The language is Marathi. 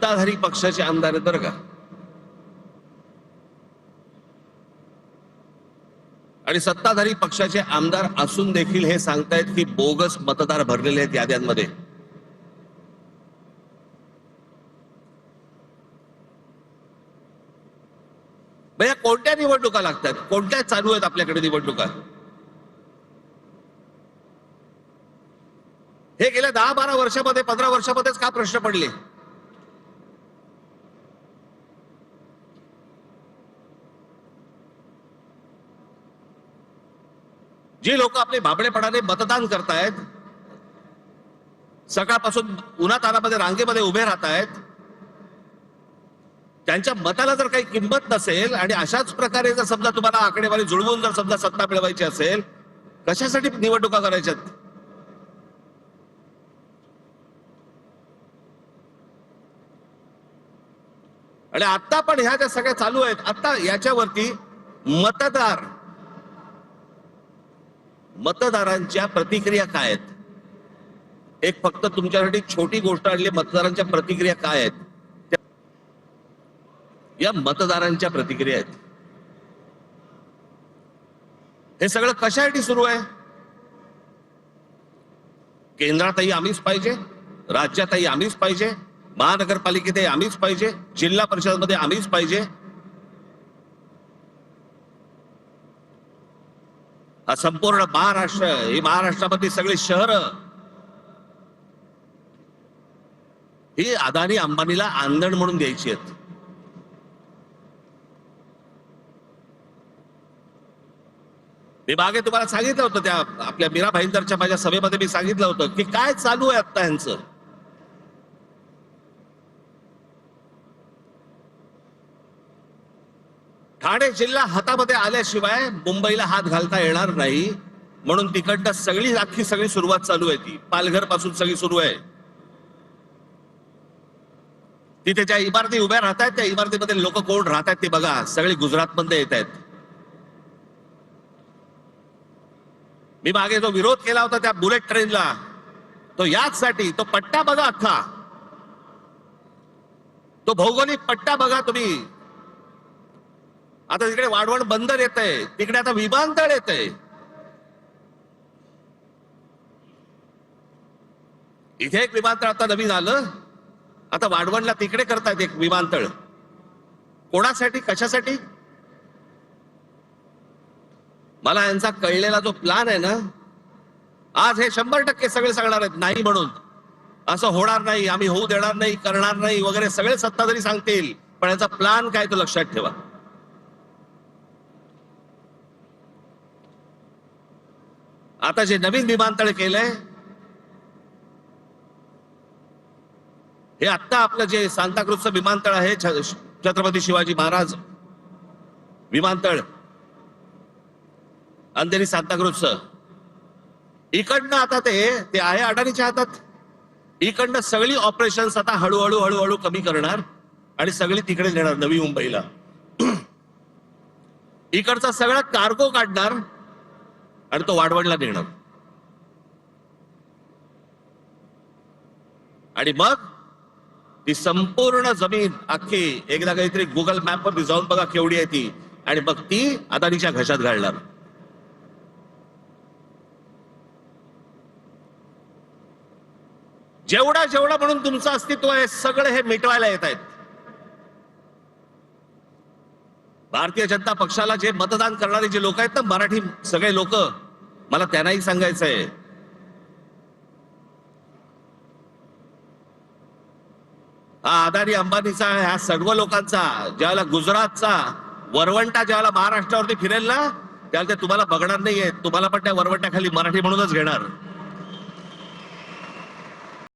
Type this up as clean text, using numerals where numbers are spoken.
सत्ताधारी पक्षाचे आमदार आहेत बरं का. आणि सत्ताधारी पक्षाचे आमदार असून देखील हे सांगतायत की बोगस मतदार भरलेले आहेत याद्यांमध्ये. भैया कोणत्या निवडणुका लागतात, कोणत्या चालू आहेत आपल्याकडे निवडणुका? हे गेल्या 10-12 वर्षामध्ये 15 वर्षामध्येच का प्रश्न पडले? जी लोक आपले भाबडेपणाने मतदान करतायत, सकाळपासून उन्हातानामध्ये रांगेमध्ये उभे राहतायत, त्यांच्या मताला जर काही किंमत नसेल आणि अशाच प्रकारे जर समजा तुम्हाला आकडेवारी जुळवून जर समजा सत्ता मिळवायची असेल, कशासाठी निवडणुका करायच्यात? आणि आता पण ह्या ज्या सगळ्या चालू आहेत, आता याच्यावरती मतदारांच्या प्रतिक्रिया काय आहेत? एक फक्त तुमच्यासाठी छोटी गोष्ट आणली, मतदारांच्या प्रतिक्रिया काय आहेत? या मतदारांच्या प्रतिक्रिया आहेत. हे सगळं कशासाठी सुरू आहे? केंद्रातही आम्हीच पाहिजे, राज्यातही आम्हीच पाहिजे, महानगरपालिकेतही आम्हीच पाहिजे, जिल्हा परिषदमध्ये आम्हीच पाहिजे. हा संपूर्ण महाराष्ट्र, ही महाराष्ट्रामधली सगळी शहरं ही अदानी अंबानीला आंदण म्हणून द्यायची आहेत. मी मागे तुम्हाला सांगितलं होतं, त्या आपल्या मीरा भाईंदरच्या माझ्या सभेमध्ये मी सांगितलं होतं की काय चालू आहे आता यांचं. ठाणे जिल्हा हातामध्ये आल्याशिवाय मुंबईला हात घालता येणार नाही, म्हणून तिकडनं सगळी सुरुवात चालू आहे. ती पालघर पासून सगळी सुरू आहे. तिथे ज्या इमारती उभ्या राहत आहेत, त्या इमारतीमध्ये लोक कोण राहत आहेत ते बघा, सगळे गुजरात मध्ये येत आहेत. मी मागे जो विरोध केला होता त्या बुलेट ट्रेनला, तो याचसाठी, तो पट्टा बघा अख्खा, तो भौगोलिक पट्टा बघा तुम्ही. आता तिकडे वाढवण बंदर येत आहे, तिकडे आता विमानतळ येत आहे. इथे एक विमानतळ आता नवीन आलं, आता वाढवणला तिकडे करतायत एक विमानतळ. कोणासाठी, कशासाठी? मला यांचा कळलेला जो प्लान आहे ना, आज हे 100% सगळे सांगणार आहेत नाही म्हणून, असं होणार नाही, आम्ही होऊ देणार नाही, करणार नाही वगैरे सगळे सत्ताधारी सांगतील, पण यांचा प्लान काय तो लक्षात ठेवा. आता जे नवीन विमानतळ केलंय, हे आता आपलं जे सांताक्रूजचं विमानतळ आहे, छत्रपती शिवाजी महाराज विमानतळ, अंधेरी सांताक्रूजचं, इकडनं आता ते आहे अडाणीच्या हातात. इकडनं सगळी ऑपरेशन्स आता हळूहळू कमी करणार आणि सगळी तिकडे नेणार नवी मुंबईला. इकडचा सगळा कार्गो काढणार आणि तो वाढवणला नेणार. आणि मग ती संपूर्ण जमीन अख्खी एकदा काहीतरी गुगल मॅप वर जाऊन बघा केवढी आहे ती, आणि मग ती अदानीच्या घशात घालणार. जेवढा म्हणून तुमचं अस्तित्व आहे, सगळे हे मिटवायला येत आहेत. भारतीय जनता पक्षाला जे मतदान करणारे जे लोक आहेत ना, मराठी सगळे लोक, मला त्यांनाही सांगायचंय, हा अदानी अंबानीचा, ह्या सर्व लोकांचा ज्यावेळेला गुजरातचा वरवंटा ज्यावेळेला महाराष्ट्रावरती फिरेल ना, त्यावेळेला ते तुम्हाला बघणार नाहीये, तुम्हाला पण त्या वरवंट्याखाली मराठी म्हणूनच घेणार.